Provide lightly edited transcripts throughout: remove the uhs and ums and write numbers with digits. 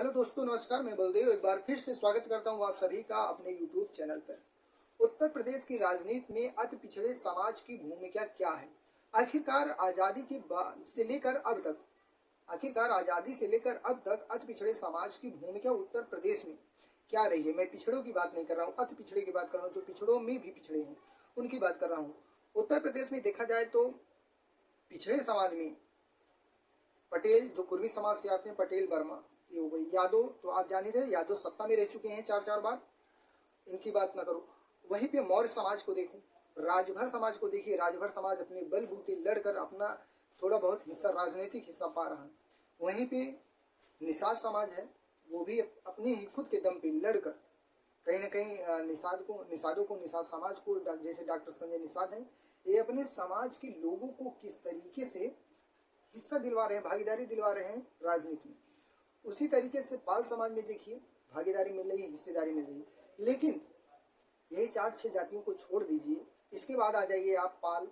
Hello दोस्तों, नमस्कार। मैं बलदेव एक बार फिर से स्वागत करता हूं आप सभी का अपने यूट्यूब चैनल पर। उत्तर प्रदेश की राजनीति में अति पिछड़े समाज की भूमिका क्या है? आखिरकार आजादी के बाद से लेकर अब तक आखिरकार आजादी से लेकर अब तक अति पिछड़े समाज की भूमिका उत्तर प्रदेश में क्या रही है? मैं पिछड़ों की बात नहीं कर रहा हूँ, अति पिछड़े की बात कर रहा हूँ। जो पिछड़ों में भी पिछड़े हैं उनकी बात कर रहा हूँ। उत्तर प्रदेश में देखा जाए तो पिछड़े समाज में पटेल, जो कुर्मी समाज से आते हैं, पटेल वर्मा, ये हो गई। यादव तो आप जान ही रहे, यादव सत्ता में रह चुके हैं 4-4 बार, इनकी बात ना करो। वहीं पे मौर्य समाज को देखो, राजभर समाज को देखिए। राजभर समाज अपने बलबूते लड़कर अपना थोड़ा बहुत हिस्सा, राजनीतिक हिस्सा पा रहा है। वहीं पे निषाद समाज है, वो भी अपने ही खुद के दम पे लड़कर कहीं ना कहीं निषाद समाज को, जैसे डॉक्टर संजय निषाद हैं, ये अपने समाज के लोगों को किस तरीके से हिस्सा दिलवा रहे हैं, भागीदारी दिलवा रहे हैं राजनीति में। उसी तरीके से पाल समाज में देखिए, भागीदारी मिल रही है, हिस्सेदारी मिल रही है। लेकिन यही 4-6 जातियों को छोड़ दीजिए, इसके बाद आ जाइए आप पाल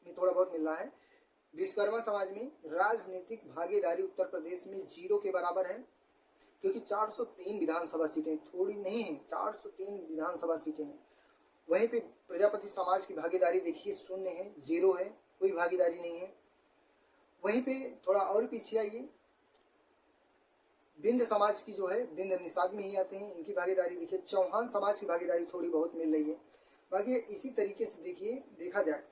में थोड़ा बहुत मिल रहा है। विश्वकर्मा समाज में राजनीतिक भागीदारी उत्तर प्रदेश में 0 के बराबर है, क्योंकि 403 विधानसभा सीटें थोड़ी नहीं है, 403 विधानसभा सीटें हैं। वहीं पे प्रजापति समाज की भागीदारी देखिए 0 है, 0 है, कोई भागीदारी नहीं है। वहीं पे थोड़ा और पीछे आइए, बिंद समाज की जो है, बिंद निषाद में ही आते हैं, इनकी भागीदारी देखिए। चौहान समाज की भागीदारी थोड़ी बहुत मिल रही है। बाकी इसी तरीके से देखिए, देखा जाए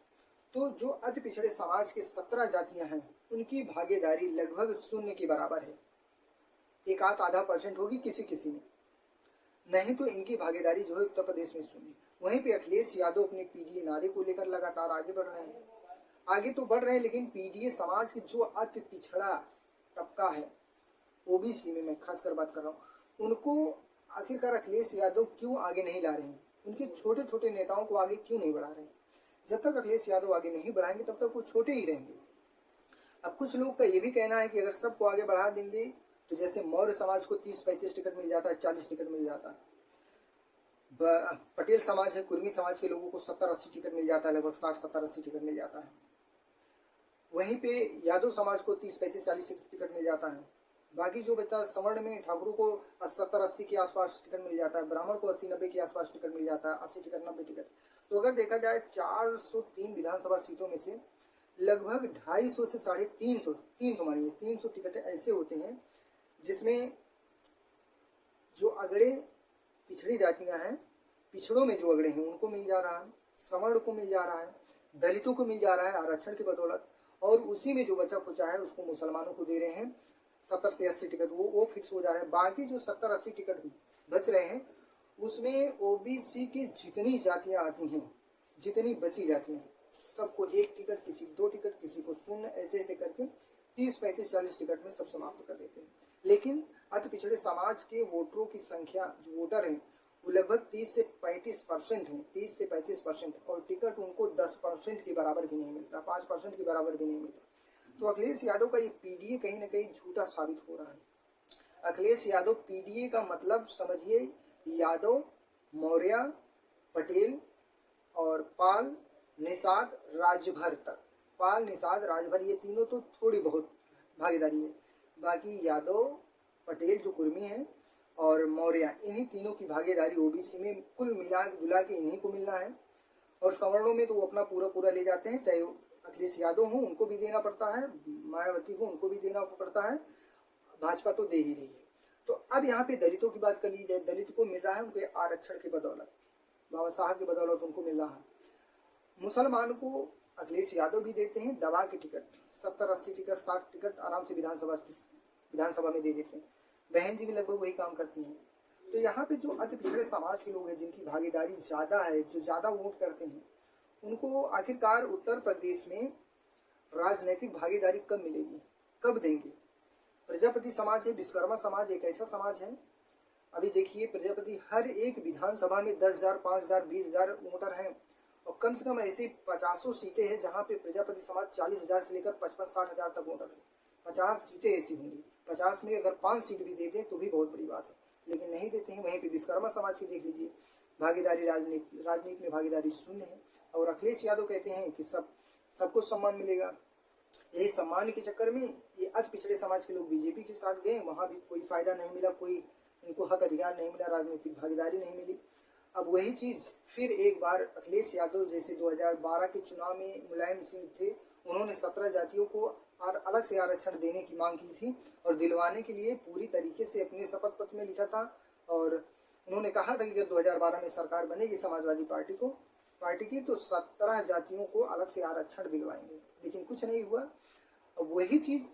तो जो अति पिछड़े समाज के 17 जातियां हैं, उनकी भागीदारी लगभग 0 के बराबर है। एक आधा % होगी किसी किसी में, नहीं तो इनकी भागीदारी जो है उत्तर प्रदेश में 0। वहीं पे अखिलेश यादव अपने पीडीए नारे को लेकर लगातार आगे बढ़ रहे हैं, आगे तो बढ़ रहे हैं, लेकिन पीडीए समाज की जो अति पिछड़ा तबका है, ओबीसी में मैं खासकर बात कर रहा हूँ, उनको आखिरकार अखिलेश यादव क्यों आगे नहीं ला रहे हैं? उनके छोटे छोटे नेताओं को आगे क्यों नहीं बढ़ा रहे हैं? जब तक अखिलेश यादव आगे नहीं बढ़ाएंगे तब तक वो छोटे ही रहेंगे। अब कुछ लोग का ये भी कहना है कि अगर सबको आगे बढ़ा देंगे तो जैसे मौर्य समाज को 30-35 टिकट मिल जाता है, 40 टिकट मिल जाता है। पटेल समाज है, कुर्मी समाज के लोगों को 70-80 टिकट मिल जाता है, लगभग 60-70-80 टिकट मिल जाता है। वहीं पे यादव समाज को 30-35-40 टिकट मिल जाता है। बाकी जो बचा सवर्ण में, ठाकुरों को 70-80 के आसपास टिकट मिल जाता है, ब्राह्मण को 80-90 के आसपास टिकट मिल जाता है, 80 टिकट 90 टिकट। तो अगर देखा जाए 403 विधानसभा सीटों में से लगभग 250 से 350 मानिए 300 टिकट ऐसे होते हैं जिसमें जो अगड़े पिछड़ी जातियां हैं, पिछड़ों में जो अगड़े हैं, उनको मिल जा रहा है, सवर्ण को मिल जा रहा है, दलितों को मिल जा रहा है आरक्षण की बदौलत, और उसी में जो बचा खुचा है उसको मुसलमानों को दे रहे हैं। 70 से 80 टिकट वो फिक्स हो जा रहे हैं। बाकी जो 70-80 टिकट बच रहे हैं, उसमें ओबीसी की जितनी जातियां आती हैं, जितनी बची जाती हैं, सबको 1 टिकट, किसी 2 टिकट, किसी को 0, ऐसे करके 30-35-40 टिकट में सब समाप्त कर देते हैं। लेकिन अति पिछड़े समाज के वोटरों की संख्या, जो वोटर हैं, वो लगभग 30 से 35% है, 30 से 35%, और टिकट उनको 10% के बराबर भी नहीं मिलता, 5% के बराबर भी नहीं मिलता। तो अखिलेश यादव का ये पीडीए कहीं ना कहीं झूठा साबित हो रहा है। अखिलेश यादव पीडीए का मतलब समझिए, यादव, मौर्य, पटेल और पाल, निषाद, राजभर तक। पाल, निषाद, राजभर, ये तीनों तो थोड़ी बहुत भागीदारी है। बाकी यादव, पटेल जो कुर्मी है, और मौर्य, इन्हीं तीनों की भागीदारी ओबीसी में कुल मिला जुला के इन्हीं को मिलना है। और सवर्णों में तो वो अपना पूरा ले जाते हैं, चाहे अखिलेश यादव हो उनको भी देना पड़ता है, मायावती को उनको भी देना पड़ता है, भाजपा तो दे ही रही है। तो अब यहाँ पे दलितों की बात कर ली जाए, दलित को मिल रहा है उनके आरक्षण की बदौलत, बाबा साहब की बदौलत उनको मिल रहा है। मुसलमान को अखिलेश यादव भी देते हैं दबा के टिकट, 70-80 टिकट, 60 टिकट आराम से विधानसभा में दे देते हैं। बहन जी भी लगभग वही काम करती हैं। तो यहाँ पे जो अति पिछड़े समाज के लोग हैं, जिनकी भागीदारी ज़्यादा है, जो ज़्यादा वोट करते हैं, उनको आखिरकार उत्तर प्रदेश में राजनीतिक भागीदारी कब मिलेगी, कब देंगे? प्रजापति समाज है, विश्वकर्मा समाज एक ऐसा समाज है, अभी देखिए प्रजापति हर एक विधानसभा में 10,000, 5,000, 20,000 वोटर हैं, और कम से कम ऐसी 50 सीटें हैं जहाँ पे प्रजापति समाज 40,000 से लेकर 55-60,000 तक वोटर है। 50 सीटें ऐसी होंगी, 50 में अगर 5 सीट भी दे दें तो भी बहुत बड़ी बात है, लेकिन नहीं देते हैं। वहीं पे विश्वकर्मा समाज की देख लीजिए, भागीदारी राजनीति में भागीदारी 0 है। और अखिलेश यादव कहते हैं कि सबको सम्मान मिलेगा, यही सम्मान के चक्कर में ये अति पिछड़े समाज के लोग बीजेपी के साथ गए, वहाँ भी कोई फायदा नहीं मिला, कोई इनको हक अधिकार नहीं मिला, राजनीतिक भागीदारी नहीं मिली। अब वही चीज़ फिर एक बार अखिलेश यादव जैसे 2012 के चुनाव में मुलायम सिंह थे, उन्होंने 17 जातियों को और अलग से आरक्षण देने की मांग की थी और दिलवाने के लिए पूरी तरीके से अपने शपथ पत्र में लिखा था। और उन्होंने कहा था कि अगर 2012 में सरकार बनेगी समाजवादी पार्टी की तो 17 जातियों को अलग से आरक्षण दिलवाएंगे, लेकिन कुछ नहीं हुआ। अब वही चीज़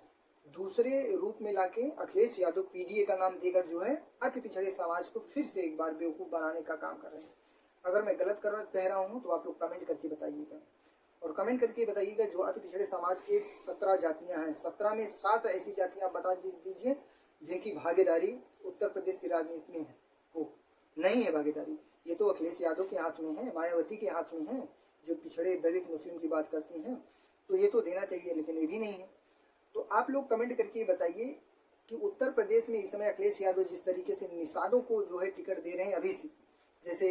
दूसरे रूप में लाके अखिलेश यादव पीडीए का नाम देकर जो है अति पिछड़े समाज को फिर से एक बार बेवकूफ़ बनाने का काम कर रहे हैं। अगर मैं गलत कह रहा हूँ तो आप लोग कमेंट करके बताइएगा, और कमेंट करके बताइएगा जो अति पिछड़े समाज के 17 जातियां हैं, 17 में 7 ऐसी जातियां बता दीजिए जिनकी भागीदारी उत्तर प्रदेश की राजनीति में है। वो नहीं है भागीदारी, ये तो अखिलेश यादव के हाथ में है, मायावती के हाथ में है, जो पिछड़े दलित मुस्लिम की बात करती हैं, तो ये तो देना चाहिए, लेकिन ये भी नहीं है। तो आप लोग कमेंट करके बताइए कि उत्तर प्रदेश में इस समय अखिलेश यादव जिस तरीके से निषादों को जो है टिकट दे रहे हैं अभी से, जैसे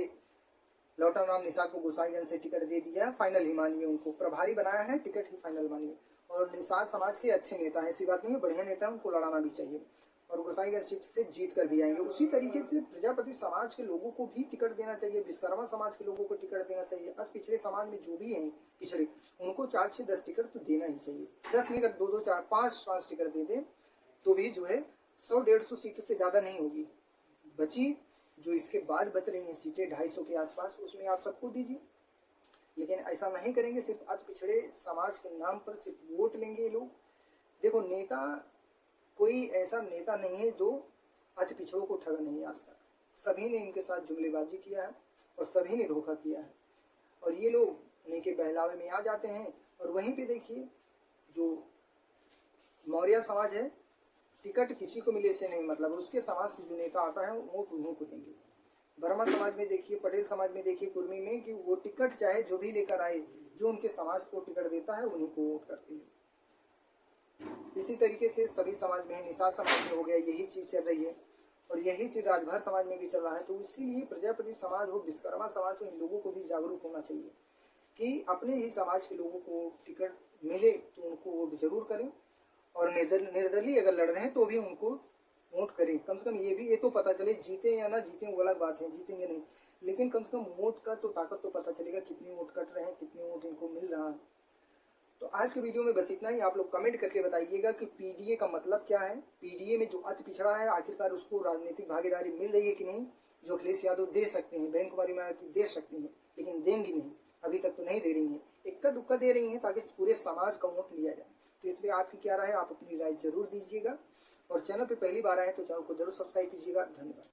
लौटा नाम निषाद को गोसाईगंज से टिकट दे दिया, फाइनल ही मानिए, उनको प्रभारी बनाया है, टिकट ही फाइनल मानिए। और निषाद समाज के अच्छे नेता हैं, ऐसी बात नहीं है, बढ़िया नेता है, उनको लड़ाना भी चाहिए और गोसाईगंज सीट से जीत कर भी आएंगे। उसी तरीके से प्रजापति समाज के लोगों को भी टिकट देना चाहिए, विश्वकर्मा समाज के लोगों को टिकट देना चाहिए, अति पिछड़े समाज में जो भी हैं पिछड़े, उनको 4 से 10 टिकट तो देना ही चाहिए। 10 नहीं, अगर 2-2, 4, 5 टिकट दे दें तो भी जो है 100-150 सीट से ज़्यादा नहीं होगी बची। जो इसके बाद बच रही हैं सीटें 250 के आसपास, उसमें आप सबको दीजिए। लेकिन ऐसा नहीं करेंगे, सिर्फ अति पिछड़े समाज के नाम पर सिर्फ वोट लेंगे लोग। देखो, नेता कोई ऐसा नेता नहीं है जो अति पिछड़ों को ठगा नहीं आ सकता। सभी ने इनके साथ जुमलेबाजी किया है और सभी ने धोखा किया है, और ये लोग उन्हीं के बहलावे में आ जाते हैं। और वहीं पे देखिए, जो मौर्य समाज है, टिकट किसी को मिले से नहीं मतलब, उसके समाज से जो नेता आता है वोट उन्हीं को देंगे। वर्मा समाज में देखिए, पटेल समाज में देखिए, कुर्मी में, कि वो टिकट चाहे जो भी लेकर आए, जो उनके समाज को टिकट देता है उन्हीं को वोट करते हैं। इसी तरीके से सभी समाज में है, निषाद समाज में हो गया, यही चीज़ चल रही है, और यही चीज़ राजभर समाज में भी चल रहा है। तो इसीलिए प्रजापति समाज हो, विश्वकर्मा समाज हो, इन लोगों को भी जागरूक होना चाहिए कि अपने ही समाज के लोगों को टिकट मिले तो उनको वोट जरूर करें, और निर्दलीय अगर लड़ रहे हैं तो भी उनको वोट करें। कम से कम ये तो पता चले, जीते या ना जीते वो अलग बात है, जीतेंगे नहीं, लेकिन कम से कम वोट का तो ताकत तो पता चलेगा, कितने वोट कट रहे हैं, कितने वोट इनको मिल रहा है। तो आज के वीडियो में बस इतना ही। आप लोग कमेंट करके बताइएगा कि पीडीए का मतलब क्या है, पीडीए में जो अति पिछड़ा है आखिरकार उसको राजनीतिक भागीदारी मिल रही है कि नहीं। जो अखिलेश यादव दे सकते हैं, बहन कुमारी मायावती दे सकती हैं, लेकिन देंगी नहीं, अभी तक तो नहीं दे रही हैं, इक्का दुक्का दे रही हैं ताकि पूरे समाज का वोट लिया जाए। तो इस पर आपकी क्या राय है, आप अपनी राय जरूर दीजिएगा, और चैनल पे पहली बार आए तो चैनल को जरूर सब्सक्राइब कीजिएगा। धन्यवाद।